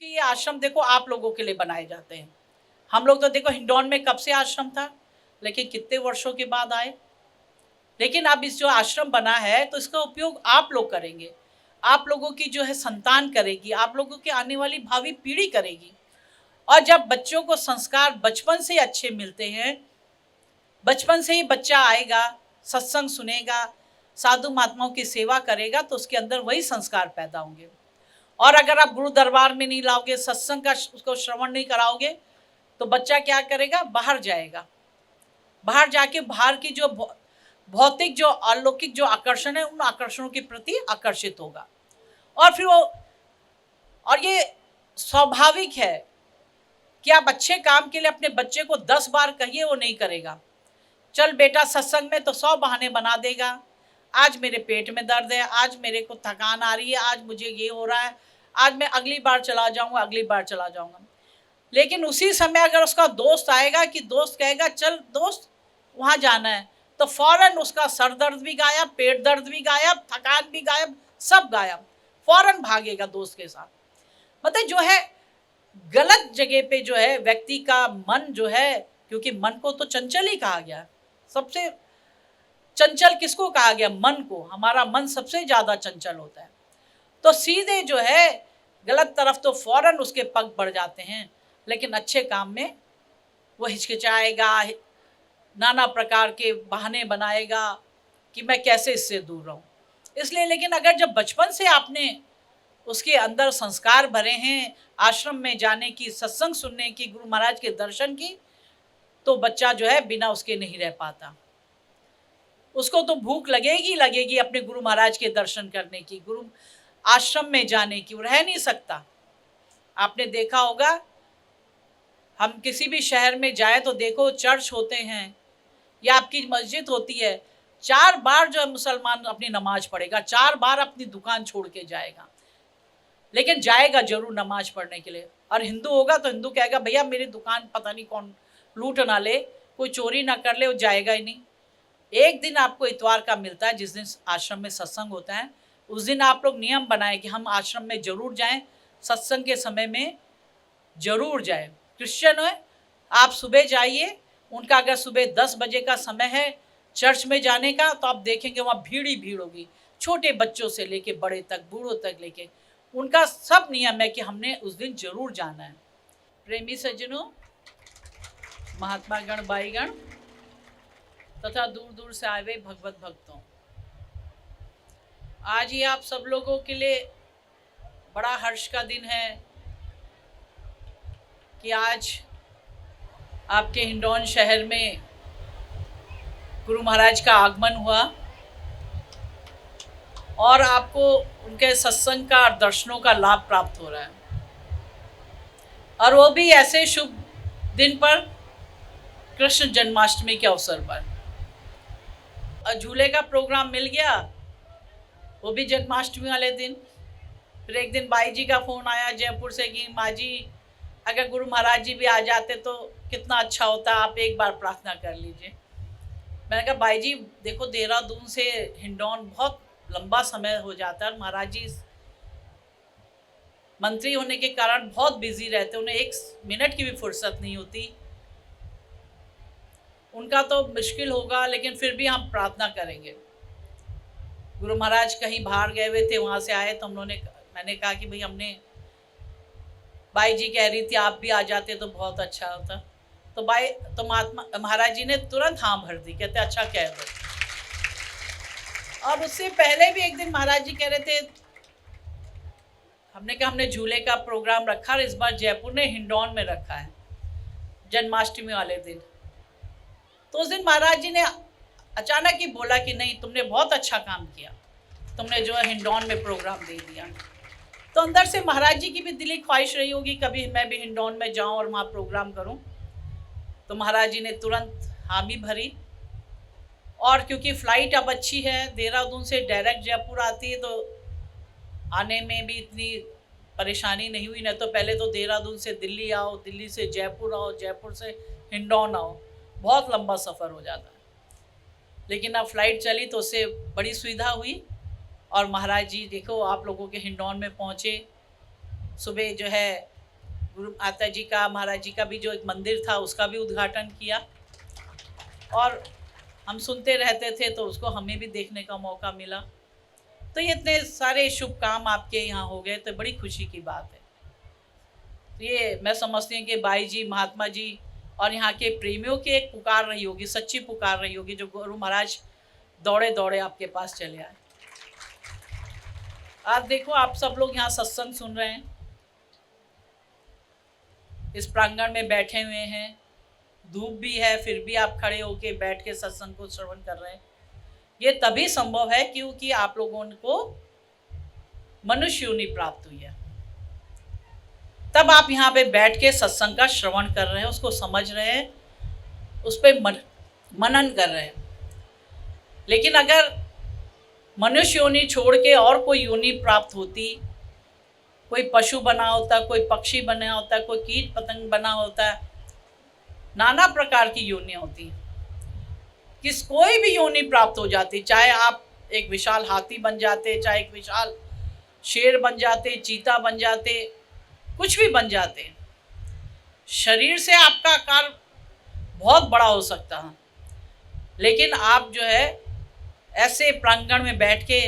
कि ये आश्रम देखो आप लोगों के लिए बनाए जाते हैं। हम लोग तो देखो हिंडौन में कब से आश्रम था, लेकिन कितने वर्षों के बाद आए। लेकिन अब इस जो आश्रम बना है तो इसका उपयोग आप लोग करेंगे, आप लोगों की जो है संतान करेगी, आप लोगों की आने वाली भावी पीढ़ी करेगी। और जब बच्चों को संस्कार बचपन से अच्छे मिलते हैं, बचपन से ही बच्चा आएगा, सत्संग सुनेगा, साधु महात्माओं की सेवा करेगा, तो उसके अंदर वही संस्कार पैदा होंगे। और अगर आप गुरु दरबार में नहीं लाओगे, सत्संग का उसको श्रवण नहीं कराओगे, तो बच्चा क्या करेगा, बाहर जाएगा। बाहर जाके बाहर की जो भौतिक जो अलौकिक जो आकर्षण है, उन आकर्षणों के प्रति आकर्षित होगा। और फिर वो, और ये स्वाभाविक है कि आप अच्छे काम के लिए अपने बच्चे को 10 बार कहिए, वो नहीं करेगा। चल बेटा सत्संग में, तो 100 बहाने बना देगा। आज मेरे पेट में दर्द है, आज मेरे को थकान आ रही है, आज मुझे ये हो रहा है, आज मैं अगली बार चला जाऊंगा, अगली बार चला जाऊंगा। लेकिन उसी समय अगर उसका दोस्त आएगा, कि दोस्त कहेगा चल दोस्त वहाँ जाना है, तो फौरन उसका सर दर्द भी गायब, पेट दर्द भी गायब, थकान भी गायब, सब गायब, फौरन भागेगा दोस्त के साथ। मतलब जो है गलत जगह पे जो है व्यक्ति का मन जो है, क्योंकि मन को तो चंचल ही कहा गया। सबसे चंचल किसको कहा गया? मन को। हमारा मन सबसे ज्यादा चंचल होता है। तो सीधे जो है गलत तरफ तो फौरन उसके पग बढ़ जाते हैं, लेकिन अच्छे काम में वो हिचकिचाएगा, नाना प्रकार के बहाने बनाएगा कि मैं कैसे इससे दूर रहूं। इसलिए, लेकिन अगर जब बचपन से आपने उसके अंदर संस्कार भरे हैं, आश्रम में जाने की, सत्संग सुनने की, गुरु महाराज के दर्शन की, तो बच्चा जो है बिना उसके नहीं रह पाता। उसको तो भूख लगेगी लगेगी अपने गुरु महाराज के दर्शन करने की, गुरु आश्रम में जाने की, वो रह नहीं सकता। आपने देखा होगा, हम किसी भी शहर में जाए तो देखो चर्च होते हैं या आपकी मस्जिद होती है, 4 बार जो है मुसलमान अपनी नमाज पढ़ेगा, 4 बार अपनी दुकान छोड़ के जाएगा, लेकिन जाएगा जरूर नमाज पढ़ने के लिए। और हिंदू होगा तो हिंदू कहेगा भैया मेरी दुकान पता नहीं कौन लूट ना ले, कोई चोरी ना कर ले, वो जाएगा ही नहीं। एक दिन आपको इतवार का मिलता है, जिस दिन आश्रम में सत्संग होता है, उस दिन आप लोग नियम बनाएं कि हम आश्रम में जरूर जाएं, सत्संग के समय में जरूर जाएं। क्रिश्चियन है, आप सुबह जाइए, उनका अगर सुबह 10 बजे का समय है चर्च में जाने का, तो आप देखेंगे वहाँ भीड़ ही भीड़ होगी, छोटे बच्चों से लेके बड़े तक, बूढ़ों तक लेके। उनका सब नियम है कि हमने उस दिन जरूर जाना है। प्रेमी सज्जनों, महात्मा गण, भाईगण तथा दूर दूर से आए हुए भगवत भक्तों, आज ये आप सब लोगों के लिए बड़ा हर्ष का दिन है कि आज आपके हिंडौन शहर में गुरु महाराज का आगमन हुआ और आपको उनके सत्संग का और दर्शनों का लाभ प्राप्त हो रहा है, और वो भी ऐसे शुभ दिन पर, कृष्ण जन्माष्टमी के अवसर पर। झूले का प्रोग्राम मिल गया, वो भी जन्माष्टमी वाले दिन। फिर एक दिन बाई जी का फ़ोन आया जयपुर से कि माँ जी अगर गुरु महाराज जी भी आ जाते तो कितना अच्छा होता, आप एक बार प्रार्थना कर लीजिए। मैंने कहा बाई जी देखो, देहरादून से हिंडौन बहुत लंबा समय हो जाता है, महाराज जी मंत्री होने के कारण बहुत बिजी रहते, उन्हें 1 मिनट की भी फुर्सत नहीं होती, उनका तो मुश्किल होगा, लेकिन फिर भी हम प्रार्थना करेंगे। गुरु महाराज कहीं बाहर गए हुए थे, वहाँ से आए तो मैंने कहा कि भाई हमने, बाई जी कह रही थी आप भी आ जाते तो बहुत अच्छा होता, तो महाराज जी ने तुरंत हाँ भर दी, कहते अच्छा कह दो। और उससे पहले भी एक दिन महाराज जी कह रहे थे, हमने कहा हमने झूले का प्रोग्राम रखा, और इस बार जयपुर ने हिंडौन में रखा है जन्माष्टमी वाले दिन। तो उस दिन महाराज जी ने अचानक ही बोला कि नहीं तुमने बहुत अच्छा काम किया, तुमने जो है हिंडौन में प्रोग्राम दे दिया। तो अंदर से महाराज जी की भी दिली ख्वाहिश रही होगी कभी मैं भी हिंडौन में जाऊं और वहाँ प्रोग्राम करूं, तो महाराज जी ने तुरंत हामी भरी। और क्योंकि फ़्लाइट अब अच्छी है, देहरादून से डायरेक्ट जयपुर आती है, तो आने में भी इतनी परेशानी नहीं हुई। नहीं तो पहले तो देहरादून से दिल्ली आओ, दिल्ली से जयपुर आओ, जयपुर से हिंडौन आओ, बहुत लंबा सफ़र हो जाता है। लेकिन अब फ़्लाइट चली तो उससे बड़ी सुविधा हुई, और महाराज जी देखो आप लोगों के हिंडौन में पहुँचे, सुबह जो है गुरु माता जी का, महाराज जी का भी जो एक मंदिर था उसका भी उद्घाटन किया, और हम सुनते रहते थे तो उसको हमें भी देखने का मौका मिला। तो ये इतने सारे शुभ काम आपके यहाँ हो गए तो बड़ी खुशी की बात है। तो ये मैं समझती हूँ कि बाई जी, महात्मा जी और यहाँ के प्रेमियों की एक पुकार रही होगी, सच्ची पुकार रही होगी, जो गुरु महाराज दौड़े दौड़े आपके पास चले आए। आप देखो, आप सब लोग यहाँ सत्संग सुन रहे हैं, इस प्रांगण में बैठे हुए हैं, धूप भी है फिर भी आप खड़े होके बैठ के सत्संग को श्रवण कर रहे हैं। ये तभी संभव है क्योंकि आप लोगों को मनुष्य योनि प्राप्त हुई है, तब आप यहाँ पे बैठ के सत्संग का श्रवण कर रहे हैं, उसको समझ रहे हैं, उस पर मनन कर रहे हैं। लेकिन अगर मनुष्य योनि छोड़ के और कोई योनि प्राप्त होती, कोई पशु बना होता, कोई पक्षी बना होता, कोई कीट पतंग बना होता, नाना प्रकार की योनियाँ होती, कोई भी योनि प्राप्त हो जाती, चाहे आप एक विशाल हाथी बन जाते, चाहे एक विशाल शेर बन जाते, चीता बन जाते, कुछ भी बन जाते। शरीर से आपका आकार बहुत बड़ा हो सकता है, लेकिन आप जो है ऐसे प्रांगण में बैठ के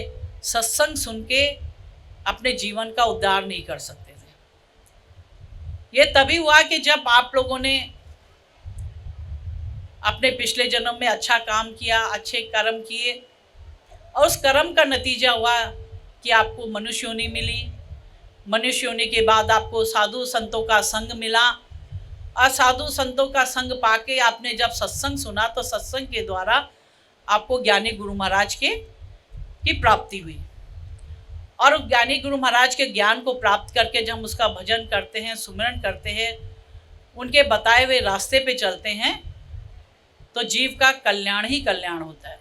सत्संग सुन के अपने जीवन का उद्धार नहीं कर सकते थे। ये तभी हुआ कि जब आप लोगों ने अपने पिछले जन्म में अच्छा काम किया, अच्छे कर्म किए, और उस कर्म का नतीजा हुआ कि आपको मनुष्य योनि मिली। मनुष्य योनि के बाद आपको साधु संतों का संग मिला, और साधु संतों का संग पाके आपने जब सत्संग सुना तो सत्संग के द्वारा आपको ज्ञानी गुरु महाराज की प्राप्ति हुई। और ज्ञानी गुरु महाराज के ज्ञान को प्राप्त करके जब हम उसका भजन करते हैं, सुमिरन करते हैं, उनके बताए हुए रास्ते पे चलते हैं, तो जीव का कल्याण ही कल्याण होता है।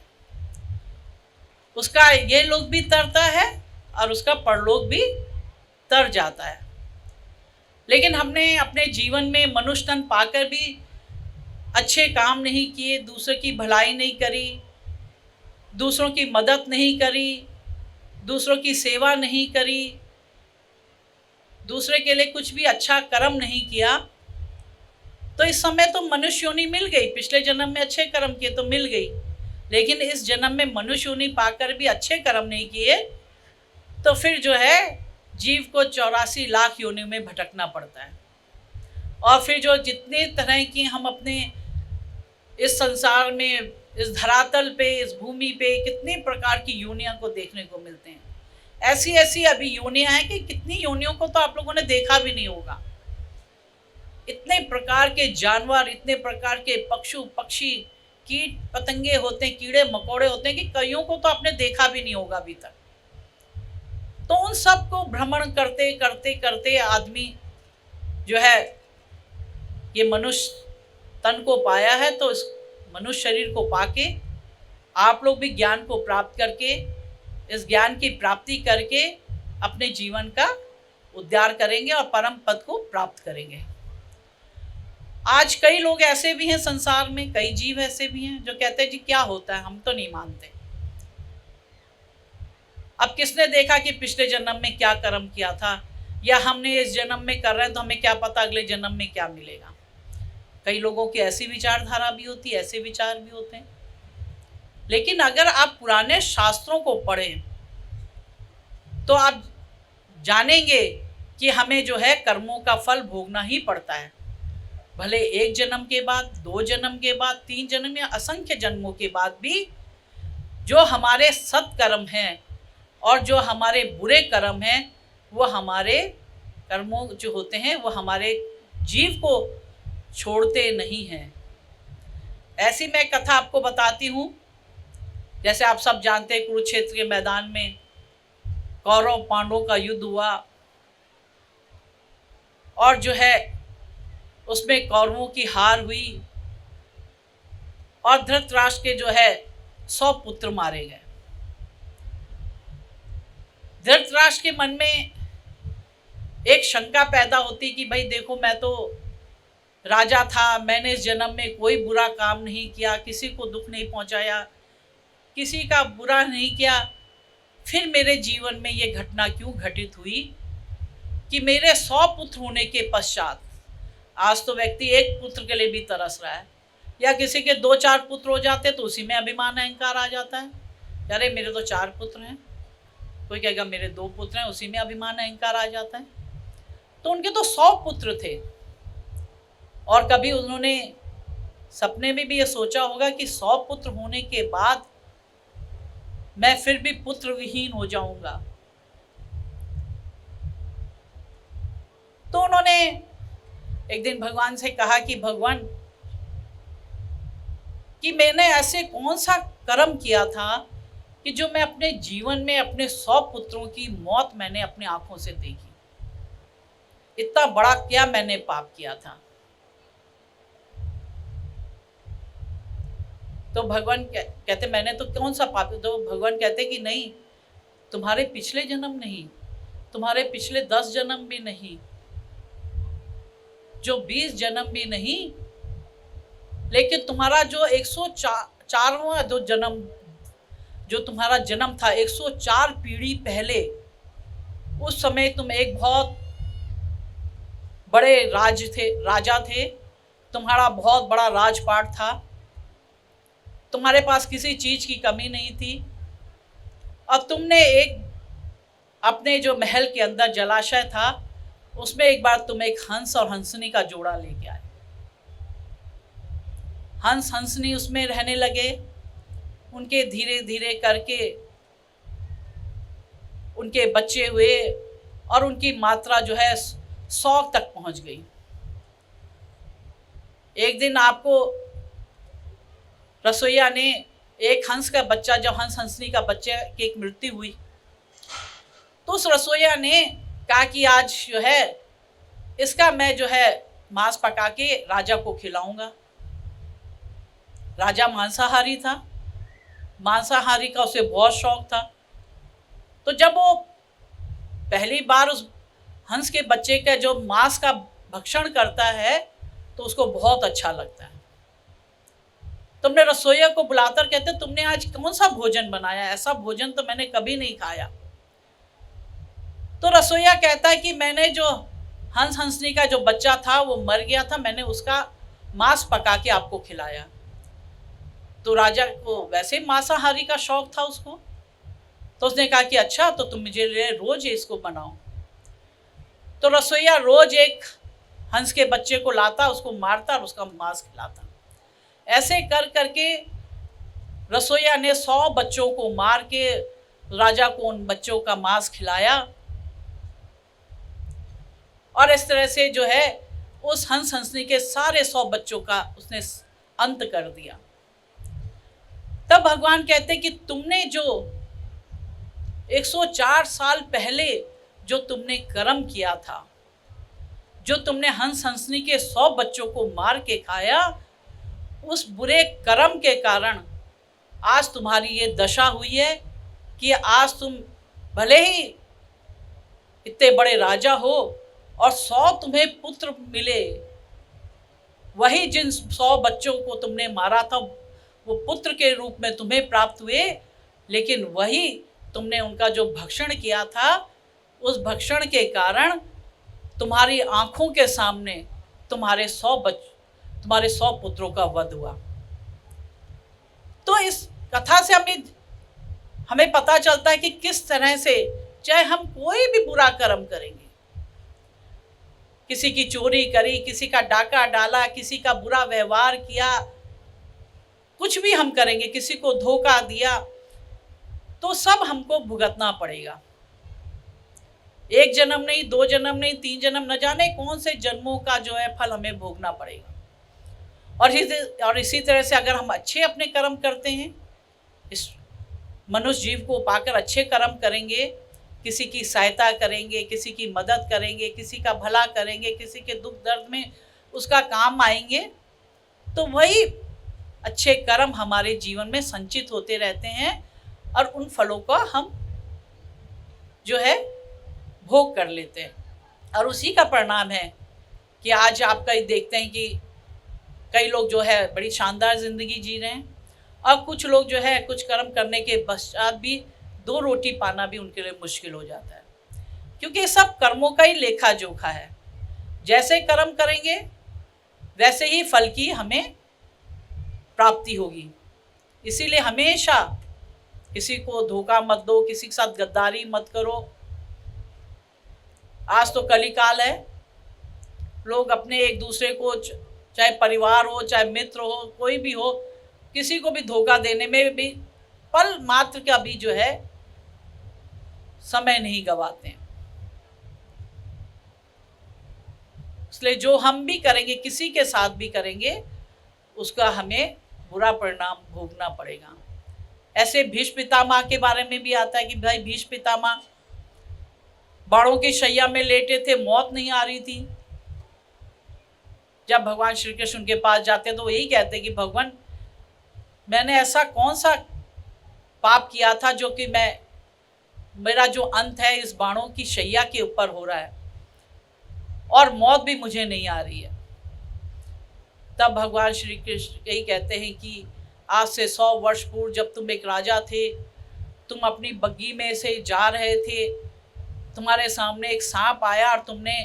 उसका ये लोक भी तरता है और उसका परलोक भी तर जाता है। लेकिन हमने अपने जीवन में मनुष्य तन पाकर भी अच्छे काम नहीं किए, दूसरों की भलाई नहीं करी, दूसरों की मदद नहीं करी, दूसरों की सेवा नहीं करी, दूसरे के लिए कुछ भी अच्छा कर्म नहीं किया, तो इस समय तो मनुष्य योनि मिल गई। पिछले जन्म में अच्छे कर्म किए तो मिल गई, लेकिन इस जन्म में मनुष्य योनि पाकर भी अच्छे कर्म नहीं किए, तो फिर जो है जीव को 84 लाख योनि में भटकना पड़ता है। और फिर जो जितने तरह की हम अपने इस संसार में, इस धरातल पे, इस भूमि पे कितनी प्रकार की योनियां को देखने को मिलते हैं। ऐसी ऐसी अभी योनियां हैं कि कितनी योनियों को तो आप लोगों ने देखा भी नहीं होगा। इतने प्रकार के जानवर, इतने प्रकार के पशु पक्षी, कीट पतंगे होते हैं, कीड़े मकोड़े होते हैं कि कईयों को तो आपने देखा भी नहीं होगा अभी तक। तो उन सब को भ्रमण करते करते करते आदमी जो है ये मनुष्य तन को पाया है, तो इस मनुष्य शरीर को पाके आप लोग भी ज्ञान को प्राप्त करके, इस ज्ञान की प्राप्ति करके अपने जीवन का उद्धार करेंगे और परम पद को प्राप्त करेंगे। आज कई लोग ऐसे भी हैं संसार में, कई जीव ऐसे भी हैं जो कहते हैं जी क्या होता है, हम तो नहीं मानते। अब किसने देखा कि पिछले जन्म में क्या कर्म किया था, या हमने इस जन्म में कर रहे हैं तो हमें क्या पता अगले जन्म में क्या मिलेगा। कई लोगों की ऐसी विचारधारा भी होती है, ऐसे विचार भी होते हैं। लेकिन अगर आप पुराने शास्त्रों को पढ़ें तो आप जानेंगे कि हमें जो है कर्मों का फल भोगना ही पड़ता है। भले एक जन्म के बाद, 2 जन्म के बाद, 3 जन्म या असंख्य जन्मों के बाद भी जो हमारे सत्कर्म हैं और जो हमारे बुरे कर्म हैं, वो हमारे कर्मों जो होते हैं वो हमारे जीव को छोड़ते नहीं हैं। ऐसी मैं कथा आपको बताती हूँ। जैसे आप सब जानते हैं, कुरुक्षेत्र के मैदान में कौरव पांडवों का युद्ध हुआ, और जो है उसमें कौरवों की हार हुई, और धृतराष्ट्र के जो है 100 पुत्र मारे गए। धृतराष्ट्र के मन में एक शंका पैदा होती कि भाई देखो, मैं तो राजा था, मैंने इस जन्म में कोई बुरा काम नहीं किया, किसी को दुख नहीं पहुंचाया, किसी का बुरा नहीं किया, फिर मेरे जीवन में ये घटना क्यों घटित हुई। कि मेरे 100 पुत्र होने के पश्चात, आज तो व्यक्ति एक पुत्र के लिए भी तरस रहा है, या किसी के 2-4 पुत्र हो जाते तो उसी में अभिमान अहंकार आ जाता है, अरे मेरे तो 4 पुत्र हैं, कोई कहेगा मेरे 2 पुत्र हैं, उसी में अभिमान अहंकार आ जाता है। तो उनके तो 100 पुत्र थे, और कभी उन्होंने सपने में भी ये सोचा होगा कि 100 पुत्र होने के बाद मैं फिर भी पुत्र विहीन हो जाऊंगा। तो उन्होंने एक दिन भगवान से कहा कि भगवान, कि मैंने ऐसे कौन सा कर्म किया था कि जो मैं अपने जीवन में अपने 100 पुत्रों की मौत मैंने अपनी आंखों से देखी, इतना बड़ा क्या मैंने पाप किया था। तो भगवान कहते मैंने तो कौन सा पाप, तो भगवान कहते कि नहीं, तुम्हारे पिछले जन्म नहीं, तुम्हारे पिछले 10 जन्म भी नहीं, जो 20 जन्म भी नहीं, लेकिन तुम्हारा जो 104वां जो जन्म, जो तुम्हारा जन्म था 104 पीढ़ी पहले, उस समय तुम एक बहुत बड़े राजा थे, तुम्हारा बहुत बड़ा राजपाट था, तुम्हारे पास किसी चीज की कमी नहीं थी, और तुमने एक अपने जो महल के अंदर जलाशय था उसमें एक बार तुम एक हंस और हंसनी का जोड़ा लेके आए। हंस हंसनी उसमें रहने लगे, उनके धीरे धीरे करके उनके बच्चे हुए, और उनकी मात्रा जो है 100 तक पहुंच गई। एक दिन आपको रसोईया ने एक हंस का बच्चा, जब हंस हंसनी का बच्चे की एक मृत्यु हुई, तो उस रसोईया ने कहा कि आज जो है इसका मैं जो है मांस पका के राजा को खिलाऊंगा। राजा मांसाहारी था, मांसाहारी का उसे बहुत शौक था। तो जब वो पहली बार उस हंस के बच्चे का जो मांस का भक्षण करता है तो उसको बहुत अच्छा लगता है। तुमने रसोईया को बुलाकर कहते तुमने आज कौन सा भोजन बनाया, ऐसा भोजन तो मैंने कभी नहीं खाया। तो रसोईया कहता है कि मैंने जो हंस हंसनी का जो बच्चा था वो मर गया था, मैंने उसका मांस पका के आपको खिलाया। तो राजा को वैसे मांसाहारी का शौक था उसको, तो उसने कहा कि अच्छा, तो तुम मुझे रोज इसको बनाओ। तो रसोईया रोज एक हंस के बच्चे को लाता, उसको मारता और उसका मांस खिलाता। ऐसे कर करके रसोईया ने 100 बच्चों को मार के राजा को उन बच्चों का मांस खिलाया, और इस तरह से जो है उस हंस हंसनी के सारे 100 बच्चों का उसने अंत कर दिया। तब भगवान कहते कि तुमने जो 104 साल पहले जो तुमने कर्म किया था, जो तुमने हंस हंसनी के 100 बच्चों को मार के खाया, उस बुरे कर्म के कारण आज तुम्हारी ये दशा हुई है कि आज तुम भले ही इतने बड़े राजा हो और 100 तुम्हें पुत्र मिले, वही जिन 100 बच्चों को तुमने मारा था वो पुत्र के रूप में तुम्हें प्राप्त हुए, लेकिन वही तुमने उनका जो भक्षण किया था, उस भक्षण के कारण तुम्हारी आंखों के सामने तुम्हारे 100 पुत्रों का वध हुआ। तो इस कथा से हमें पता चलता है कि किस तरह से चाहे हम कोई भी बुरा कर्म करेंगे, किसी की चोरी करी, किसी का डाका डाला, किसी का बुरा व्यवहार किया, कुछ भी हम करेंगे, किसी को धोखा दिया, तो सब हमको भुगतना पड़ेगा। 1 जन्म नहीं, 2 जन्म नहीं, 3 जन्म, न जाने कौन से जन्मों का जो है फल हमें भोगना पड़ेगा। और इसी तरह से अगर हम अच्छे अपने कर्म करते हैं, इस मनुष्य जीव को पाकर अच्छे कर्म करेंगे, किसी की सहायता करेंगे, किसी की मदद करेंगे, किसी का भला करेंगे, किसी के दुख दर्द में उसका काम आएंगे, तो वही अच्छे कर्म हमारे जीवन में संचित होते रहते हैं और उन फलों का हम जो है भोग कर लेते हैं। और उसी का परिणाम है कि आज आपका ही देखते हैं कि कई लोग जो है बड़ी शानदार ज़िंदगी जी रहे हैं, और कुछ लोग जो है कुछ कर्म करने के पश्चात भी 2 रोटी पाना भी उनके लिए मुश्किल हो जाता है। क्योंकि ये सब कर्मों का ही लेखा जोखा है। जैसे कर्म करेंगे वैसे ही फल की हमें प्राप्ति होगी। इसीलिए हमेशा किसी को धोखा मत दो, किसी के साथ गद्दारी मत करो। आज तो कलिकाल है, लोग अपने एक दूसरे को, चाहे परिवार हो चाहे मित्र हो कोई भी हो, किसी को भी धोखा देने में भी पल मात्र का भी जो है समय नहीं गवाते हैं। इसलिए जो हम भी करेंगे, किसी के साथ भी करेंगे, उसका हमें बुरा परिणाम भोगना पड़ेगा। ऐसे भीष्म पितामह के बारे में भी आता है कि भाई भीष्म पितामह बाणों की शैया में लेटे थे, मौत नहीं आ रही थी। जब भगवान श्री कृष्ण उनके पास जाते हैं तो यही कहते कि भगवान, मैंने ऐसा कौन सा पाप किया था जो कि मेरा जो अंत है इस बाणों की शैया के ऊपर हो रहा है और मौत भी मुझे नहीं आ रही है। तब भगवान श्री कृष्ण यही कहते हैं कि आज से 100 वर्ष पूर्व जब तुम एक राजा थे, तुम अपनी बग्गी में से जा रहे थे, तुम्हारे सामने एक सांप आया और तुमने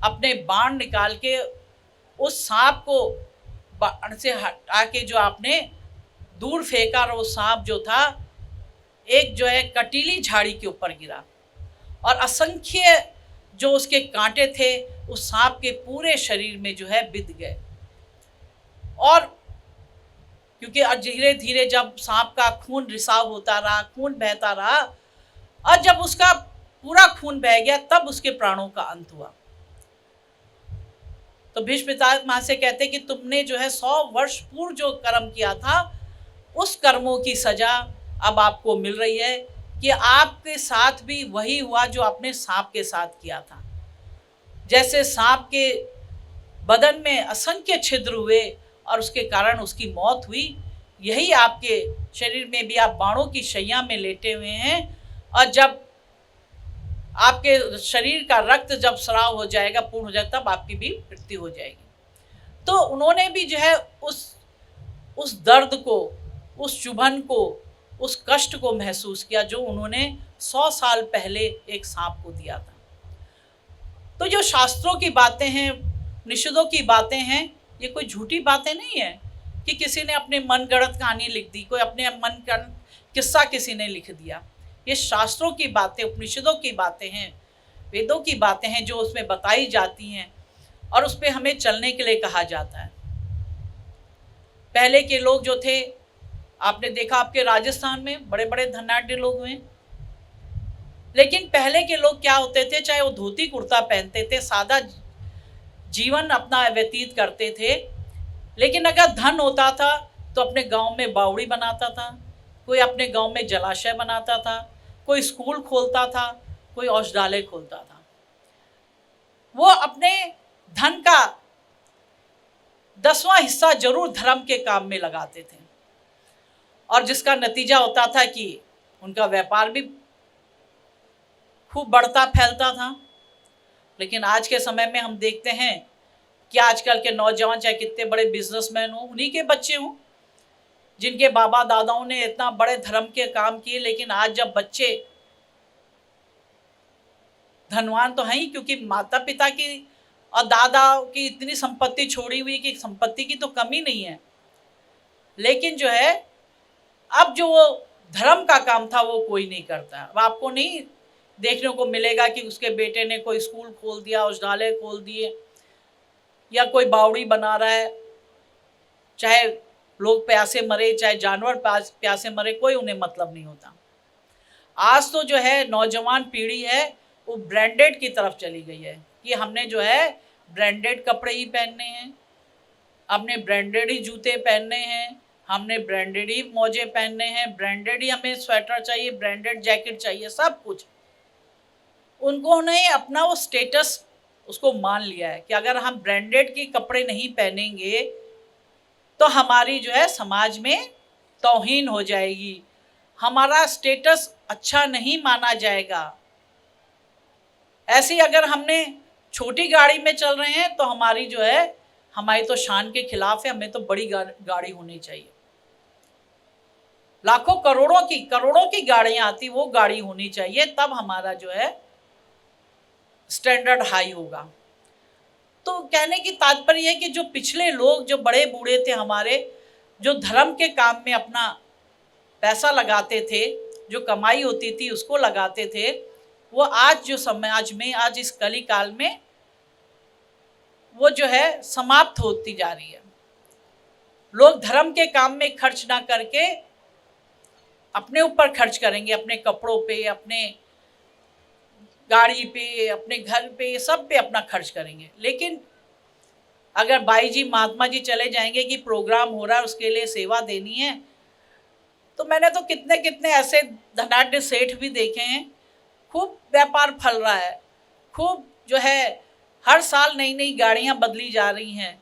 अपने बाण निकाल के उस सांप को बाण से हटा के जो आपने दूर फेंका, और वो सांप जो था एक जो है कटीली झाड़ी के ऊपर गिरा और असंख्य जो उसके कांटे थे उस सांप के पूरे शरीर में जो है बिध गए। और क्योंकि धीरे धीरे जब सांप का खून रिसाव होता रहा, खून बहता रहा, और जब उसका पूरा खून बह गया तब उसके प्राणों का अंत हुआ। तो भीष्म पितामह से कहते कि तुमने जो है 100 वर्ष पूर्व जो कर्म किया था उस कर्मों की सजा अब आपको मिल रही है कि आपके साथ भी वही हुआ जो आपने सांप के साथ किया था। जैसे सांप के बदन में असंख्य छिद्र हुए और उसके कारण उसकी मौत हुई, यही आपके शरीर में भी आप बाणों की शैया में लेटे हुए हैं, और जब आपके शरीर का रक्त जब स्राव हो जाएगा, पूर्ण हो जाएगा, तब आपकी भी मृत्यु हो जाएगी। तो उन्होंने भी जो है उस दर्द को, उस चुभन को, उस कष्ट को महसूस किया जो उन्होंने 100 साल पहले एक सांप को दिया था। तो जो शास्त्रों की बातें हैं, निषिद्धों की बातें हैं, ये कोई झूठी बातें नहीं है कि किसी ने अपने मन गढ़ंत कहानी लिख दी, कोई अपने मन गढ़ंत किस्सा किसी ने लिख दिया। ये शास्त्रों की बातें, उपनिषदों की बातें हैं, वेदों की बातें हैं जो उसमें बताई जाती हैं और उस पर हमें चलने के लिए कहा जाता है। पहले के लोग जो थे, आपने देखा आपके राजस्थान में बड़े बड़े धनाढ्य लोग हुए, लेकिन पहले के लोग क्या होते थे, चाहे वो धोती कुर्ता पहनते थे, सादा जीवन अपना व्यतीत करते थे, लेकिन अगर धन होता था तो अपने गांव में बावड़ी बनाता था, कोई अपने गांव में जलाशय बनाता था, कोई स्कूल खोलता था, कोई औषधालय खोलता था। वो अपने धन का 10वां हिस्सा जरूर धर्म के काम में लगाते थे, और जिसका नतीजा होता था कि उनका व्यापार भी खूब बढ़ता फैलता था। लेकिन आज के समय में हम देखते हैं कि आजकल के नौजवान, चाहे कितने बड़े बिजनेसमैन हों, उन्हीं के बच्चे हों जिनके बाबा दादाओं ने इतना बड़े धर्म के काम किए, लेकिन आज जब बच्चे धनवान तो हैं ही, क्योंकि माता पिता की और दादा की इतनी संपत्ति छोड़ी हुई कि संपत्ति की तो कमी नहीं है, लेकिन जो है अब जो वो धर्म का काम था वो कोई नहीं करता। अब आपको नहीं देखने को मिलेगा कि उसके बेटे ने कोई स्कूल खोल दिया, औषधालय खोल दिए, या कोई बावड़ी बना रहा है। चाहे लोग प्यासे मरे, चाहे जानवर प्यासे मरे, कोई उन्हें मतलब नहीं होता। आज तो जो है नौजवान पीढ़ी है वो ब्रांडेड की तरफ चली गई है कि हमने जो है ब्रांडेड कपड़े ही पहनने हैं, हमने ब्रांडेड ही जूते पहनने हैं, हमने ब्रांडेड ही मोजे पहनने हैं, ब्रांडेड ही हमें स्वेटर चाहिए, ब्रांडेड जैकेट चाहिए, सब कुछ। उन्होंने अपना वो स्टेटस उसको मान लिया है कि अगर हम ब्रांडेड के कपड़े नहीं पहनेंगे तो हमारी जो है समाज में तौहीन हो जाएगी, हमारा स्टेटस अच्छा नहीं माना जाएगा। ऐसे ही अगर हमने छोटी गाड़ी में चल रहे हैं तो हमारी जो है, हमारी तो शान के खिलाफ है, हमें तो बड़ी गाड़ी होनी चाहिए। लाखों करोड़ों की गाड़ियां आती, वो गाड़ी होनी चाहिए, तब हमारा जो है स्टैंडर्ड हाई होगा। तो कहने की तात्पर्य है कि जो पिछले लोग, जो बड़े बूढ़े थे हमारे, जो धर्म के काम में अपना पैसा लगाते थे, जो कमाई होती थी उसको लगाते थे, वो आज जो समाज में, आज इस कली काल में वो जो है समाप्त होती जा रही है। लोग धर्म के काम में खर्च ना करके अपने ऊपर खर्च करेंगे, अपने कपड़ों पे, अपने गाड़ी पे, अपने घर पे, सब पे अपना खर्च करेंगे। लेकिन अगर बाई जी, महात्मा जी चले जाएंगे कि प्रोग्राम हो रहा है उसके लिए सेवा देनी है, तो मैंने तो कितने कितने ऐसे धनाढ्य सेठ भी देखे हैं, खूब व्यापार फल रहा है, खूब जो है हर साल नई नई गाड़ियां बदली जा रही हैं।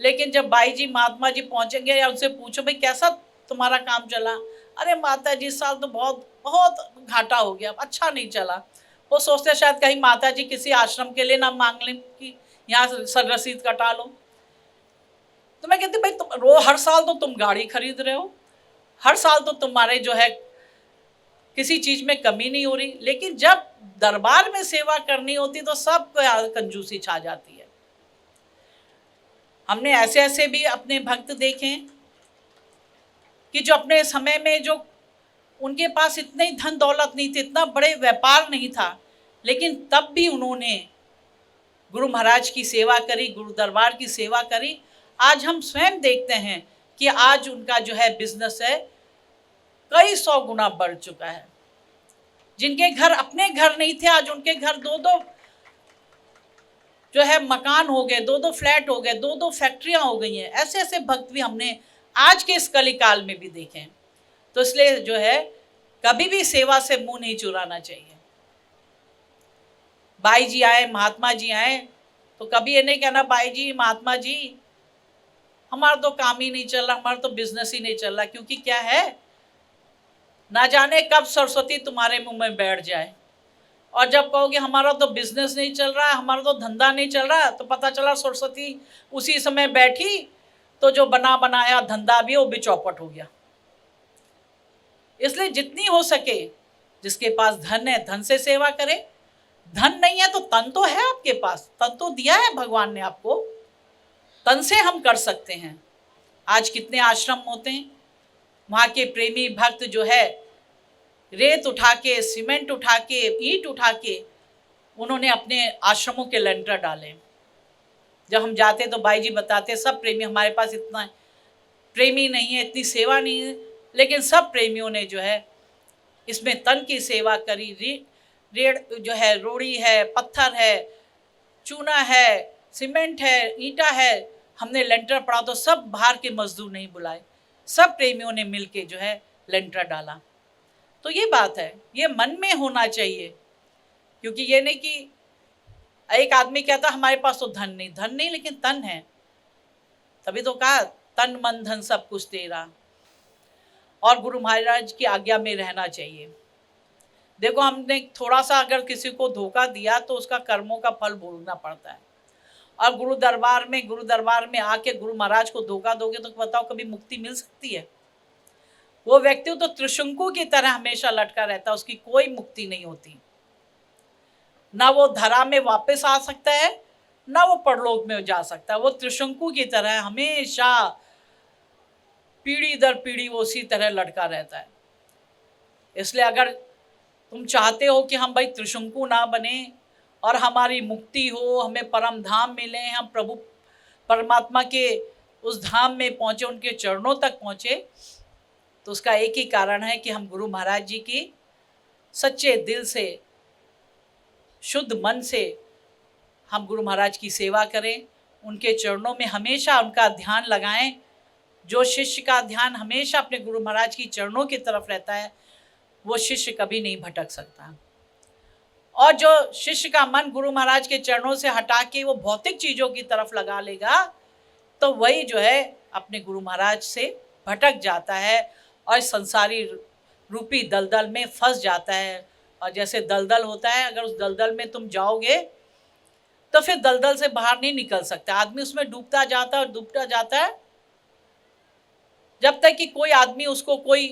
लेकिन जब बाई जी, महात्मा जी पहुंचेंगे या उनसे पूछो भाई कैसा तुम्हारा काम चला, अरे माता जी इस साल तो बहुत बहुत घाटा हो गया, अच्छा नहीं चला। वो सोचते शायद कहीं माता जी किसी आश्रम के लिए ना मांग लें कि यहाँ सर रसीद कटा लो। तो मैं कहती भाई तुम हर साल तो तुम गाड़ी खरीद रहे हो, हर साल तो तुम्हारे जो है किसी चीज में कमी नहीं हो रही, लेकिन जब दरबार में सेवा करनी होती तो सब कंजूसी छा जाती है। हमने ऐसे ऐसे भी अपने भक्त देखे हैं कि जो अपने समय में, जो उनके पास इतनी धन दौलत नहीं थी, इतना बड़े व्यापार नहीं था, लेकिन तब भी उन्होंने गुरु महाराज की सेवा करी, गुरु दरबार की सेवा करी। आज हम स्वयं देखते हैं कि आज उनका जो है बिजनेस है कई 100 गुना बढ़ चुका है। जिनके घर अपने घर नहीं थे, आज उनके घर दो दो जो है मकान हो गए, दो दो फ्लैट हो गए, दो दो फैक्ट्रियां हो गई हैं। ऐसे ऐसे भक्त भी हमने आज के इस कलिकाल में भी देखे हैं। तो इसलिए जो है कभी भी सेवा से मुंह नहीं चुराना चाहिए। बाई जी आए, महात्मा जी आए, तो कभी ये नहीं कहना बाई जी, महात्मा जी हमारा तो काम ही नहीं चल रहा, हमारा तो बिजनेस ही नहीं चल रहा। क्योंकि क्या है, ना जाने कब सरस्वती तुम्हारे मुंह में बैठ जाए, और जब कहोगे हमारा तो बिजनेस नहीं चल रहा, हमारा तो धंधा नहीं चल रहा, तो पता चला सरस्वती उसी समय बैठी तो जो बना बनाया धंधा भी वो भी चौपट हो गया। इसलिए जितनी हो सके, जिसके पास धन है धन से सेवा करे, धन नहीं है तो तन तो है आपके पास, तन तो दिया है भगवान ने आपको, तन से हम कर सकते हैं। आज कितने आश्रम होते हैं, वहाँ के प्रेमी भक्त जो है रेत उठा के, सीमेंट उठा के, ईंट उठा के उन्होंने अपने आश्रमों के लेंटर डाले। जब हम जाते तो बाई जी बताते सब प्रेमी, हमारे पास इतना प्रेमी नहीं है, इतनी सेवा नहीं है, लेकिन सब प्रेमियों ने जो है इसमें तन की सेवा करी। रेड़ जो है, रोड़ी है, पत्थर है, चूना है, सीमेंट है, ईंटा है, हमने लेंटर पड़ा तो सब बाहर के मजदूर नहीं बुलाए, सब प्रेमियों ने मिलके जो है लेंटर डाला। तो ये बात है, ये मन में होना चाहिए। क्योंकि ये नहीं कि एक आदमी कहता हमारे पास तो धन नहीं, धन नहीं लेकिन तन है, तभी तो कहा तन मन धन सब कुछ तेरा, और गुरु महाराज की आज्ञा में रहना चाहिए। देखो हमने थोड़ा सा अगर किसी को धोखा दिया तो उसका कर्मों का फल भोगना पड़ता है। और गुरु दरबार में आके गुरु महाराज को धोखा दोगे तो बताओ कभी मुक्ति मिल सकती है? वो व्यक्ति तो त्रिशंकु की तरह हमेशा लटका रहता है, उसकी कोई मुक्ति नहीं होती। ना वो धरा में वापस आ सकता है, ना वो परलोक में जा सकता है। वो त्रिशंकु की तरह हमेशा पीढ़ी दर पीढ़ी वो उसी तरह लटका रहता है। इसलिए अगर तुम चाहते हो कि हम भाई त्रिशंकु ना बने और हमारी मुक्ति हो, हमें परम धाम मिले, हम प्रभु परमात्मा के उस धाम में पहुँचे, उनके चरणों तक पहुँचे, तो उसका एक ही कारण है कि हम गुरु महाराज जी की सच्चे दिल से, शुद्ध मन से हम गुरु महाराज की सेवा करें, उनके चरणों में हमेशा उनका ध्यान लगाएं। जो शिष्य का ध्यान हमेशा अपने गुरु महाराज की चरणों की तरफ रहता है, वो शिष्य कभी नहीं भटक सकता। और जो शिष्य का मन गुरु महाराज के चरणों से हटा के वो भौतिक चीज़ों की तरफ लगा लेगा, तो वही जो है अपने गुरु महाराज से भटक जाता है और संसारी रूपी दलदल में फंस जाता है। और जैसे दलदल होता है, अगर उस दलदल में तुम जाओगे तो फिर दलदल से बाहर नहीं निकल सकता। आदमी उसमें डूबता जाता है और डूबता जाता है, जब तक कि कोई आदमी उसको कोई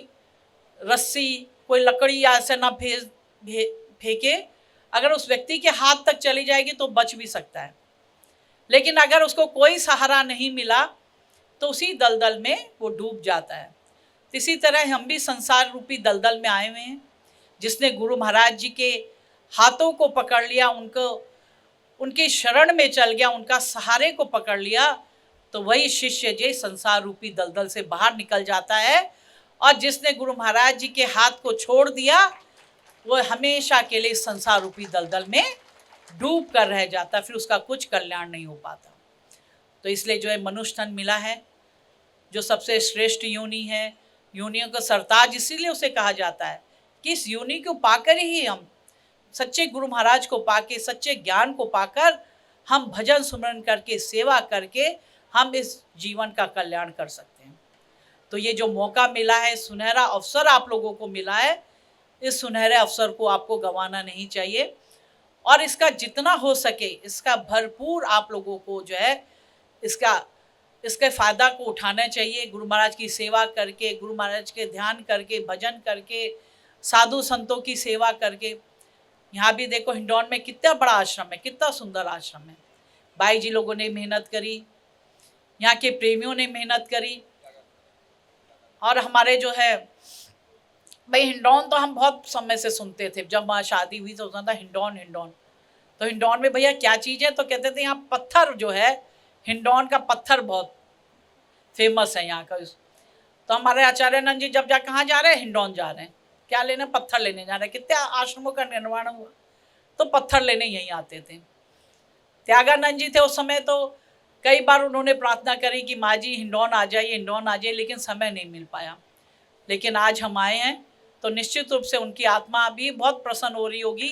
रस्सी, कोई लकड़ी या ऐसे ना फेंके अगर उस व्यक्ति के हाथ तक चली जाएगी तो बच भी सकता है, लेकिन अगर उसको कोई सहारा नहीं मिला तो उसी दलदल में वो डूब जाता है। इसी तरह हम भी संसार रूपी दलदल में आए हुए हैं। जिसने गुरु महाराज जी के हाथों को पकड़ लिया, उनको उनके शरण में चल गया, उनका सहारे को पकड़ लिया, तो वही शिष्य जो संसार रूपी दलदल से बाहर निकल जाता है। और जिसने गुरु महाराज जी के हाथ को छोड़ दिया वो हमेशा के लिए संसार रूपी दलदल में डूब कर रह जाता, फिर उसका कुछ कल्याण नहीं हो पाता। तो इसलिए जो है मनुष्य तन मिला है, जो सबसे श्रेष्ठ योनि है, योनियों का सरताज इसीलिए उसे कहा जाता है कि इस योनि को पाकर ही हम सच्चे गुरु महाराज को पाके, सच्चे ज्ञान को पाकर हम भजन सुमरन करके, सेवा करके हम इस जीवन का कल्याण कर सकते हैं। तो ये जो मौका मिला है, सुनहरा अवसर आप लोगों को मिला है, इस सुनहरे अवसर को आपको गंवाना नहीं चाहिए और इसका जितना हो सके इसका भरपूर आप लोगों को जो है इसके फ़ायदा को उठाना चाहिए। गुरु महाराज की सेवा करके, गुरु महाराज के ध्यान करके, भजन करके, साधु संतों की सेवा करके। यहाँ भी देखो हिंडौन में कितना बड़ा आश्रम है, कितना सुंदर आश्रम है। भाई जी लोगों ने मेहनत करी, यहाँ के प्रेमियों ने मेहनत करी। और हमारे जो है भाई हिंडौन तो हम बहुत समय से सुनते थे, जब वहाँ शादी हुई तो होता था हिंडौन हिंडौन। तो हिंडौन में भैया क्या चीज़ है, तो कहते थे यहाँ पत्थर जो है, हिंडौन का पत्थर बहुत फेमस है यहाँ का। तो हमारे आचार्यानंद जी जब कहाँ जा रहे हैं, हिंडौन जा रहे हैं, क्या लेने, पत्थर लेने जा रहे हैं। कितने आश्रमों का निर्माण हुआ तो पत्थर लेने यहीं आते थे। त्यागानंद जी थे उस समय, तो कई बार उन्होंने प्रार्थना करी कि माँ जी हिंडौन आ जाइए, हिंडौन आ जाइए, लेकिन समय नहीं मिल पाया। लेकिन आज हम आए हैं तो निश्चित रूप से उनकी आत्मा भी बहुत प्रसन्न हो रही होगी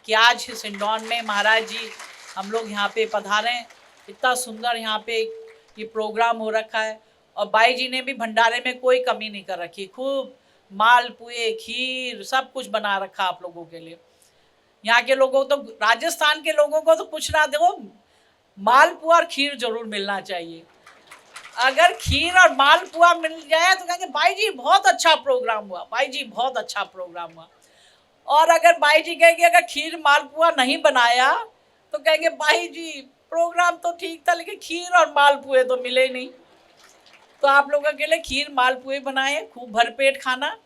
कि आज इस हिंडौन में महाराज जी हम लोग यहाँ पे पधारे। इतना सुंदर यहाँ पे ये प्रोग्राम हो रखा है और बाई जी ने भी भंडारे में कोई कमी नहीं कर रखी, खूब मालपुए, खीर, सब कुछ बना रखा आप लोगों के लिए। यहाँ के लोगों तो, राजस्थान के लोगों को तो कुछ ना दो, मालपुआ और खीर जरूर मिलना चाहिए। अगर खीर और मालपुआ मिल जाए तो कहेंगे भाई जी बहुत अच्छा प्रोग्राम हुआ, भाई जी बहुत अच्छा प्रोग्राम हुआ। और अगर भाई जी कहेंगे अगर खीर मालपुआ नहीं बनाया तो कहेंगे भाई जी प्रोग्राम तो ठीक था लेकिन खीर और मालपुए तो मिले नहीं। तो आप लोगों के लिए खीर मालपुए बनाए, खूब भरपेट खाना।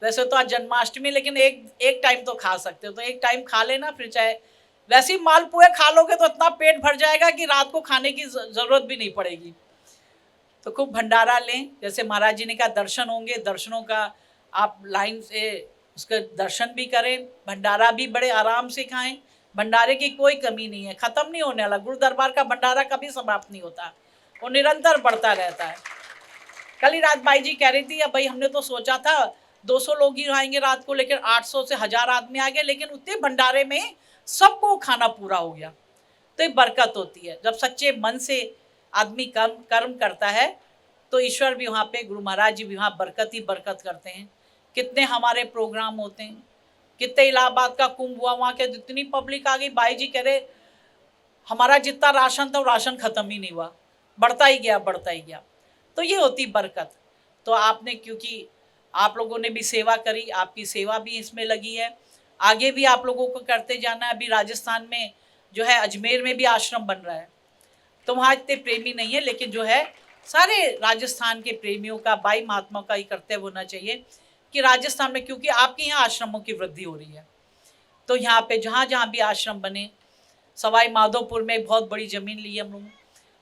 वैसे तो आज जन्माष्टमी, लेकिन एक टाइम तो खा सकते हो, तो एक टाइम खा लेना, फिर चाहे वैसे ही मालपुए खा लोगे तो इतना पेट भर जाएगा कि रात को खाने की जरूरत भी नहीं पड़ेगी। तो खूब भंडारा लें, जैसे महाराज जी ने कहा दर्शन होंगे, दर्शनों का आप लाइन से उसका दर्शन भी करें, भंडारा भी बड़े आराम से खाएं। भंडारे की कोई कमी नहीं है, ख़त्म नहीं होने वाला। गुरु दरबार का भंडारा कभी समाप्त नहीं होता, वो निरंतर बढ़ता रहता है। कल ही रात बाई जी कह रही थी, अब भाई हमने तो सोचा था 200 लोग ही आएंगे रात को, लेकिन 800 से 1000 आदमी आ गए, लेकिन उतने भंडारे में सबको खाना पूरा हो गया। तो ये बरकत होती है, जब सच्चे मन से आदमी कर्म करता है तो ईश्वर भी वहाँ पे, गुरु महाराज जी भी वहाँ बरकत ही बरकत करते हैं। कितने हमारे प्रोग्राम होते हैं, कितने इलाहाबाद का कुंभ हुआ, वहाँ के जितनी पब्लिक आ गई, बाई जी कह रहे हमारा जितना राशन था वो राशन ख़त्म ही नहीं हुआ, बढ़ता ही गया बढ़ता ही गया। तो ये होती बरकत। तो आपने, क्योंकि आप लोगों ने भी सेवा करी, आपकी सेवा भी इसमें लगी है, आगे भी आप लोगों को करते जाना है। अभी राजस्थान में जो है अजमेर में भी आश्रम बन रहा है, तो वहाँ इतने प्रेमी नहीं है, लेकिन जो है सारे राजस्थान के प्रेमियों का, बाई महात्मा का ही कर्तव्य होना चाहिए कि राजस्थान में, क्योंकि आपके यहाँ आश्रमों की वृद्धि हो रही है, तो यहाँ पे जहाँ जहाँ भी आश्रम बने, सवाई माधोपुर में बहुत बड़ी ज़मीन ली है हम लोग,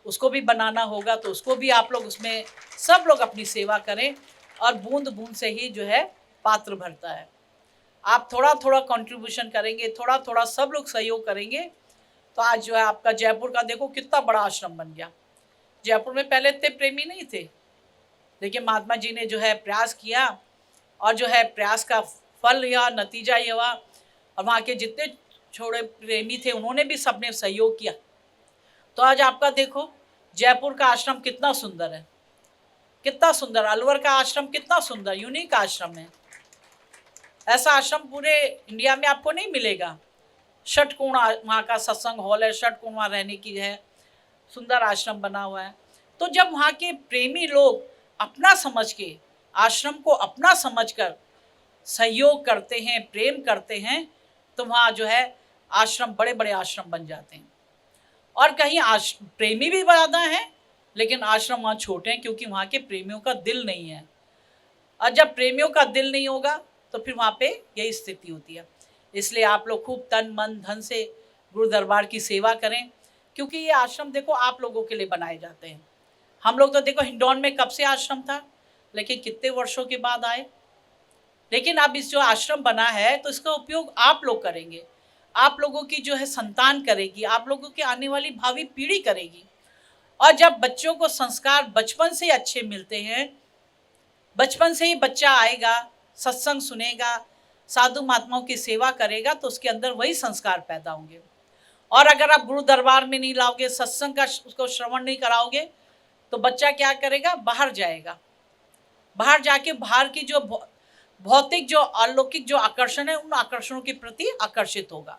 उसको भी बनाना होगा, तो उसको भी आप लोग उसमें सब लोग अपनी सेवा करें। और बूंद बूंद से ही जो है पात्र भरता है। आप थोड़ा थोड़ा कंट्रीब्यूशन करेंगे, थोड़ा थोड़ा सब लोग सहयोग करेंगे, तो आज जो है आपका जयपुर का देखो कितना बड़ा आश्रम बन गया। जयपुर में पहले इतने प्रेमी नहीं थे, लेकिन महात्मा जी ने जो है प्रयास किया और जो है प्रयास का फल या नतीजा ये हुआ, और वहाँ के जितने छोटे प्रेमी थे उन्होंने भी सबने सहयोग किया। तो आज आपका देखो जयपुर का आश्रम कितना सुंदर है, कितना सुंदर। अलवर का आश्रम कितना सुंदर, यूनिक आश्रम है। ऐसा आश्रम पूरे इंडिया में आपको नहीं मिलेगा। षटकोण वहाँ का सत्संग हॉल है, षटकोण वहाँ रहने की है, सुंदर आश्रम बना हुआ है। तो जब वहाँ के प्रेमी लोग अपना समझ के, आश्रम को अपना समझकर सहयोग करते हैं, प्रेम करते हैं, तो वहाँ जो है आश्रम, बड़े बड़े आश्रम बन जाते हैं। और कहीं प्रेमी भी ज़्यादा हैं, लेकिन आश्रम वहाँ छोटे हैं, क्योंकि वहाँ के प्रेमियों का दिल नहीं है। और जब प्रेमियों का दिल नहीं होगा तो फिर वहाँ पे यही स्थिति होती है। इसलिए आप लोग खूब तन मन धन से गुरु दरबार की सेवा करें, क्योंकि ये आश्रम देखो आप लोगों के लिए बनाए जाते हैं। हम लोग तो देखो हिंडौन में कब से आश्रम था, लेकिन कितने वर्षों के बाद आए। लेकिन अब इस जो आश्रम बना है तो इसका उपयोग आप लोग करेंगे, आप लोगों की जो है संतान करेगी, आप लोगों की आने वाली भावी पीढ़ी करेगी। और जब बच्चों को संस्कार बचपन से अच्छे मिलते हैं, बचपन से ही बच्चा आएगा, सत्संग सुनेगा, साधु महात्माओं की सेवा करेगा, तो उसके अंदर वही संस्कार पैदा होंगे। और अगर आप गुरु दरबार में नहीं लाओगे, सत्संग का उसको श्रवण नहीं कराओगे, तो बच्चा क्या करेगा, बाहर जाएगा। बाहर जाके बाहर की जो भौतिक जो अलौकिक जो आकर्षण है, उन आकर्षणों के प्रति आकर्षित होगा।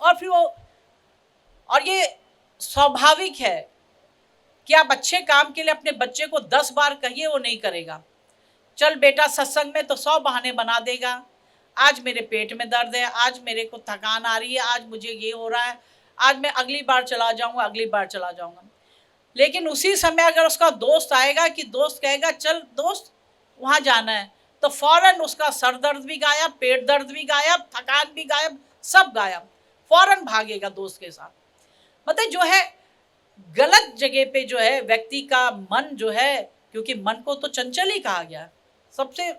और फिर वो, और ये स्वाभाविक है कि आप अच्छे काम के लिए अपने बच्चे को 10 बार कहिए, वो नहीं करेगा। चल बेटा सत्संग में, तो 100 बहाने बना देगा। आज मेरे पेट में दर्द है, आज मेरे को थकान आ रही है, आज मुझे ये हो रहा है, आज मैं अगली बार चला जाऊंगा, अगली बार चला जाऊंगा। लेकिन उसी समय अगर उसका दोस्त आएगा, कि दोस्त कहेगा चल दोस्त वहाँ जाना है, तो फौरन उसका सर दर्द भी गायब, पेट दर्द भी गायब, थकान भी गायब, सब गायब, फौरन भागेगा दोस्त के साथ। मतलब जो है गलत जगह पे जो है व्यक्ति का मन जो है, क्योंकि मन को तो चंचल ही कहा गया, सबसे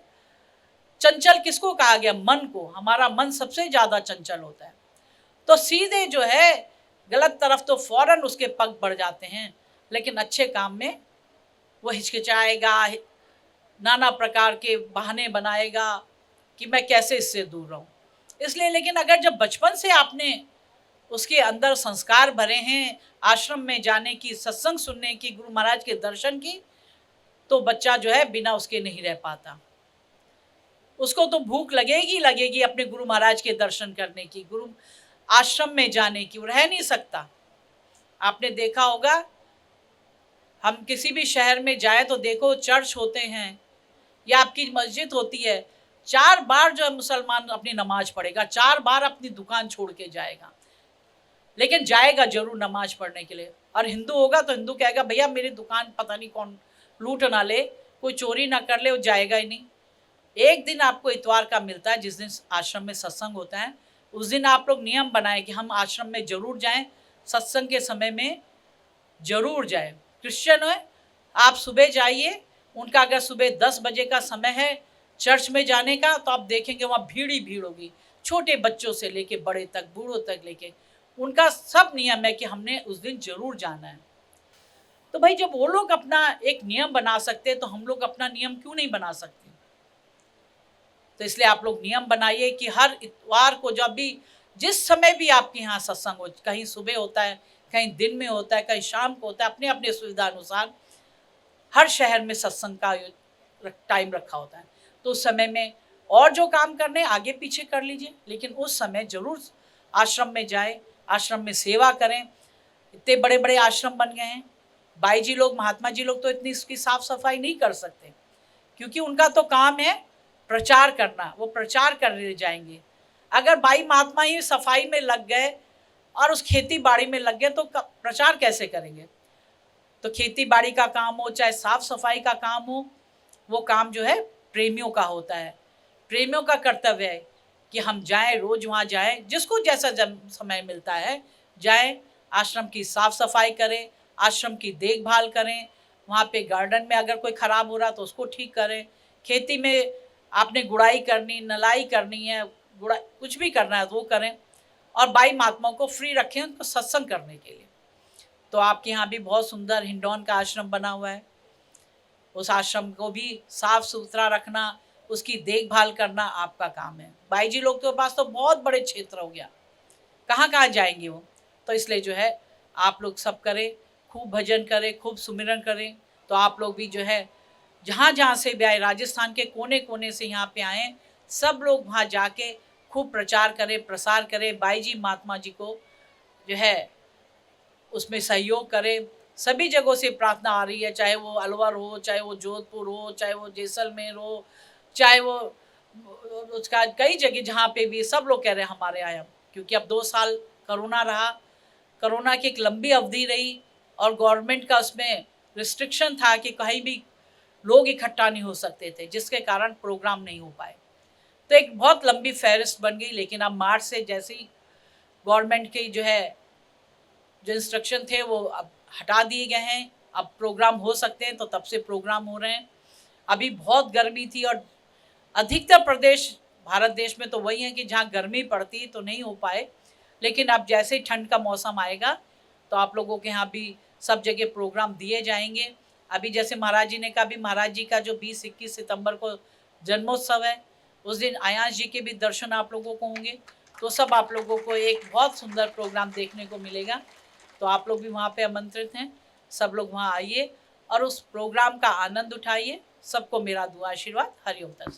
चंचल किसको कहा गया, मन को। हमारा मन सबसे ज्यादा चंचल होता है, तो सीधे जो है गलत तरफ तो फौरन उसके पग बढ़ जाते हैं, लेकिन अच्छे काम में वो हिचकिचाएगा, नाना प्रकार के बहाने बनाएगा कि मैं कैसे इससे दूर रहूं। इसलिए लेकिन अगर जब बचपन से आपने उसके अंदर संस्कार भरे हैं, आश्रम में जाने की, सत्संग सुनने की, गुरु महाराज के दर्शन की, तो बच्चा जो है बिना उसके नहीं रह पाता। उसको तो भूख लगेगी लगेगी अपने गुरु महाराज के दर्शन करने की, गुरु आश्रम में जाने की, वो रह नहीं सकता। आपने देखा होगा, हम किसी भी शहर में जाए तो देखो चर्च होते हैं या आपकी मस्जिद होती है, 4 बार जो है मुसलमान अपनी नमाज पढ़ेगा, 4 बार अपनी दुकान छोड़ के जाएगा, लेकिन जाएगा जरूर नमाज पढ़ने के लिए। और हिंदू होगा तो हिंदू कहेगा भैया मेरी दुकान पता नहीं कौन लूट ना ले, कोई चोरी ना कर ले, वो जाएगा ही नहीं। एक दिन आपको इतवार का मिलता है, जिस दिन आश्रम में सत्संग होता है, उस दिन आप लोग नियम बनाए कि हम आश्रम में जरूर जाएं, सत्संग के समय में जरूर जाएं। क्रिश्चियन है, आप सुबह जाइए, उनका अगर सुबह 10 बजे का समय है चर्च में जाने का, तो आप देखेंगे वहाँ भीड़ ही भीड़ होगी, छोटे बच्चों से लेके बड़े तक, बूढ़ों तक लेके, उनका सब नियम है कि हमने उस दिन जरूर जाना है। तो भाई जब वो लोग अपना एक नियम बना सकते हैं, तो हम लोग अपना नियम क्यों नहीं बना सकते? तो इसलिए आप लोग नियम बनाइए कि हर इतवार को, जब भी जिस समय भी आपके यहाँ सत्संग हो, कहीं सुबह होता है, कहीं दिन में होता है, कहीं शाम को होता है, अपने अपने सुविधा अनुसार हर शहर में सत्संग का टाइम रखा होता है। तो उस समय में और जो काम करने आगे पीछे कर लीजिए, लेकिन उस समय जरूर आश्रम में जाए, आश्रम में सेवा करें। इतने बड़े बड़े आश्रम बन गए हैं, बाई जी लोग, महात्मा जी लोग तो इतनी इसकी साफ सफाई नहीं कर सकते, क्योंकि उनका तो काम है प्रचार करना, वो प्रचार करने जाएंगे। अगर बाई महात्मा ही सफाई में लग गए और उस खेती बाड़ी में लग गए, तो प्रचार कैसे करेंगे? तो खेती बाड़ी का काम हो, चाहे साफ सफाई का काम हो, वो काम जो है प्रेमियों का होता है। प्रेमियों का कर्तव्य है कि हम जाएं, रोज वहाँ जाएं, जिसको जैसा समय मिलता है जाएं, आश्रम की साफ सफाई करें, आश्रम की देखभाल करें, वहाँ पे गार्डन में अगर कोई खराब हो रहा तो उसको ठीक करें, खेती में आपने गुड़ाई करनी, नलाई करनी है, गुड़ा कुछ भी करना है तो वो करें। और बाई महात्माओं को फ्री रखें उनको सत्संग करने के लिए। तो आपके यहाँ भी बहुत सुंदर हिंडौन का आश्रम बना हुआ है, उस आश्रम को भी साफ सुथरा रखना, उसकी देखभाल करना आपका काम है। बाई जी लोग के पास तो बहुत बड़े क्षेत्र हो गया, कहाँ कहाँ जाएंगे वो। तो इसलिए जो है आप लोग सब करें, खूब भजन करें, खूब सुमिरन करें। तो आप लोग भी जो है जहाँ जहाँ से भी आए, राजस्थान के कोने कोने से यहाँ पे आए, सब लोग वहाँ जाके खूब प्रचार करें, प्रसार करें, बाई जी महात्मा जी को जो है उसमें सहयोग करें। सभी जगहों से प्रार्थना आ रही है, चाहे वो अलवर हो, चाहे वो जोधपुर हो, चाहे वो जैसलमेर हो, चाहे वो उसका कई जगह जहाँ पे भी सब लोग कह रहे हैं हमारे आए हम, क्योंकि अब 2 साल कोरोना रहा, कोरोना की एक लंबी अवधि रही और गवर्नमेंट का उसमें रिस्ट्रिक्शन था कि कहीं भी लोग इकट्ठा नहीं हो सकते थे, जिसके कारण प्रोग्राम नहीं हो पाए। तो एक बहुत लंबी फहरिस्त बन गई, लेकिन अब मार्च से जैसे ही गवर्नमेंट की जो इंस्ट्रक्शन थे वो अब हटा दिए गए हैं, अब प्रोग्राम हो सकते हैं, तो तब से प्रोग्राम हो रहे हैं। अभी बहुत गर्मी थी और अधिकतर प्रदेश भारत देश में तो वही है कि जहाँ गर्मी पड़ती तो नहीं हो पाए, लेकिन अब जैसे ही ठंड का मौसम आएगा तो आप लोगों के यहाँ भी सब जगह प्रोग्राम दिए जाएंगे। अभी जैसे महाराज जी ने कहा, अभी महाराज जी का जो 20-21 सितंबर को जन्मोत्सव है, उस दिन अयाश जी के भी दर्शन आप लोगों को होंगे, तो सब आप लोगों को एक बहुत सुंदर प्रोग्राम देखने को मिलेगा। तो आप लोग भी वहाँ पे आमंत्रित हैं, सब लोग वहाँ आइए और उस प्रोग्राम का आनंद उठाइए। सबको मेरा दुआ आशीर्वाद। हरिओम।